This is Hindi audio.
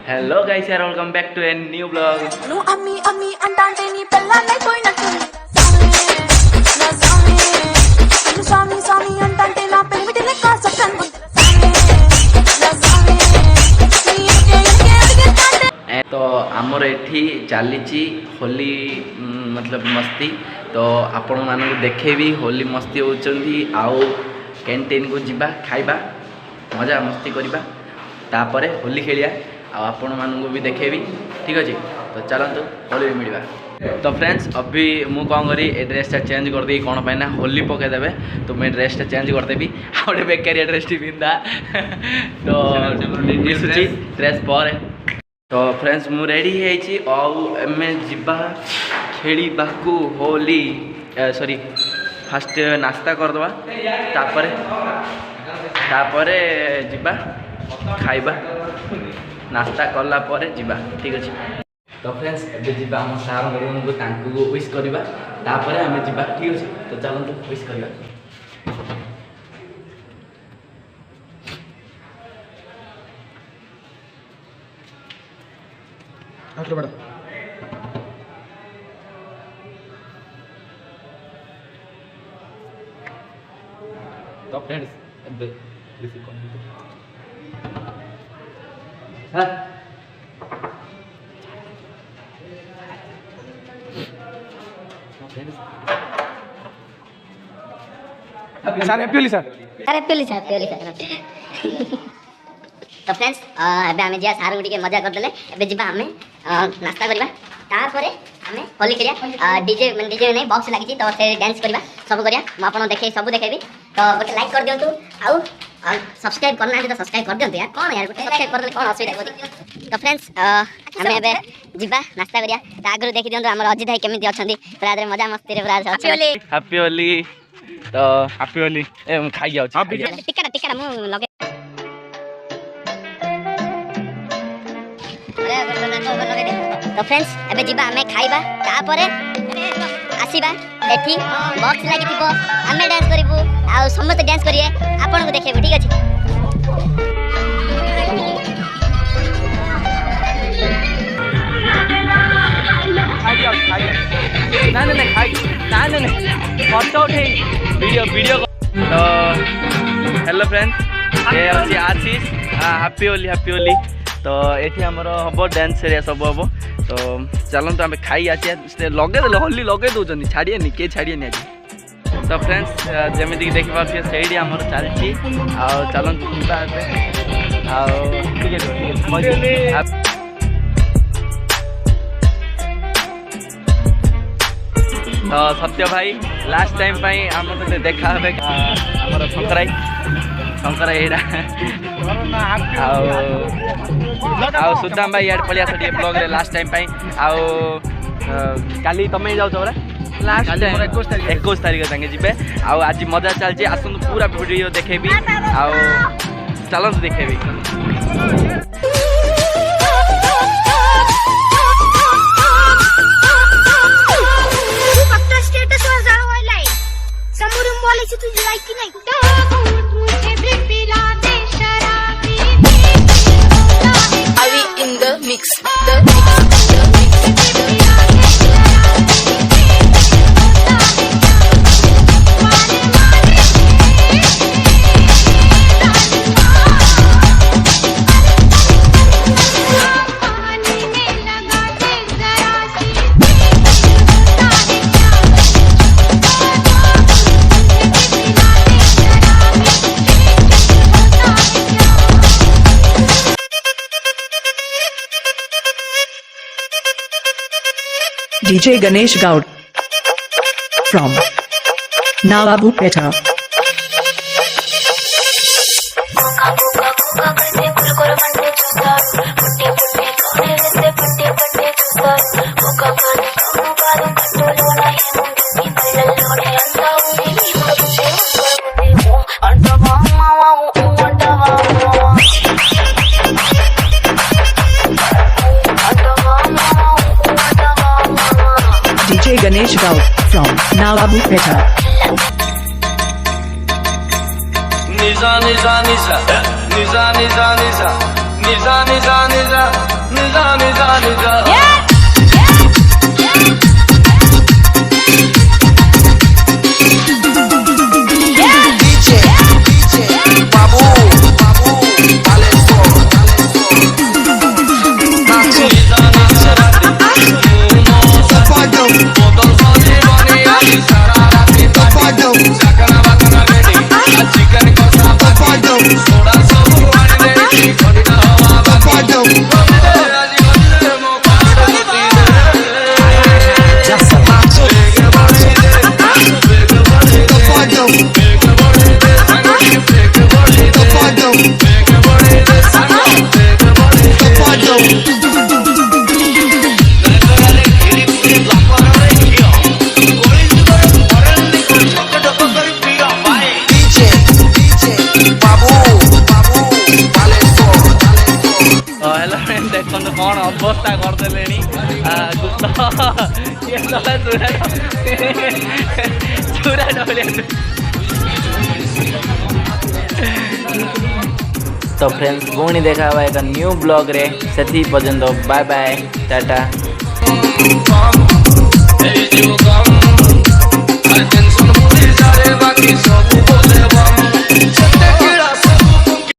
हेलो गाइस यार welcome back to a new blog. అమ్మి అమ్మి అంటాంటే నీ పెళ్ళాన్నైపోయినట్టుంది నా సామి నా సామి సామి అంటాంటే నా పెళ్ళిటి లెక్క సక్కన్ నా సామి तो आमर एठी चली होली मतलब मस्ती तो आपण मानक देखेबी होली मस्ती होचंदी आउ कैंटीन को जिबा खाइबा मजा मस्ती करबा तापरे होली खेलिया आपण मानक भी देखेबी ठीक अच्छे। तो चलतु होली मिलवा। तो फ्रेंड्स अभी मु कौन करी ए ड्रेसटा चेंज कर दी कौन पाइना होली पकईदेवे तो मुझे ड्रेसटा चेंज करदेवी आउे बेकारिया ड्रेस टी पिंधा तो मिसुची ड्रेस पर। तो फ्रेंड्स मु रेडी है आमे जीवा खेली बाकू होली सॉरी फास्ट नाश्ता करदवा तापरे जीवा खाइबा नाश्ता कला परे जीवा ठीक अच्छे। तो फ्रेंड्स एबे जीवा हम सार रूम को तांकु विश करबा तापरे आमे जीवा ठीक अच्छे। तो चलନ୍ତୁ विश करबा। आटलो बड़ा तो फ्रेंड्स एबे रिसीव कर हां सर हैप्पी होली सर तो फ्रेंड्स एबे हमें जिया सारू टिके मजा करदेले एबे जिबा हमें नाश्ता करबा तारपरे हमें होली करिया डीजे नहीं बॉक्स लागी तो से डांस करबा सब करिया म आपन देखे सब देखेबी तो गोटे लाइक कर दियंतु आउ सब्सक्राइब करना है तो सब्सक्राइब कर दियंतु यार कोन यार गोटे सब्सक्राइब कर देले कोन असुविधा होती। तो फ्रेंड्स हमें एबे जिबा नाश्ता करिया त आगु देखि दियंतु हमर अजित भाई केमिति अछंती पूरा रे मजा मस्ती रे पूरा हैप्पी होली। तो हैप्पी होली ए खाई जाउ टिकट मु लगे तो फ्रेंड्स एबे जिबा हमें खाइबा तापरे आसीबा एठी बॉक्स लागी थिबो हमें डांस करिबो आ समस्त डांस करिए आपन को देखेबो ठीक अछि। ना फोटो उठे वीडियो तो हेलो फ्रेंड्स ये होची आशीष हैप्पी होली तो ये आमर हम डांस एरिया सब हम तो चलते आम खाई आस लगे होली लगे दौरान छाड़िए किए छाड़िए आज। तो फ्रेंड्स जमीक देखिए से आमर चलती चलते तो सत्य भाई लास्ट टाइम आम तो देखा आमर शंकराई सुदाम भाई यार पलिया से ब्लॉग रे लास्ट टाइम काली तमें जाऊ परा लास्ट 21 तारीख संगे जी आज मजा चलती आसतु पूरा वीडियो देखेबी चलते देखेबी। DJ Ganesh Gaud from Nawabupeta. DJ Ganesh Gaud from Nawabupeta. Nisa, nisa, nisa, nisa, nisa, nisa, nisa, nisa, nisa. Hello friend देखो कौन अवस्था करदे चूरा डलिया तो फ्रेंड्स पुणी देखा एक न्यू ब्लॉग रे से पर्यंत बाय बाय टाटा।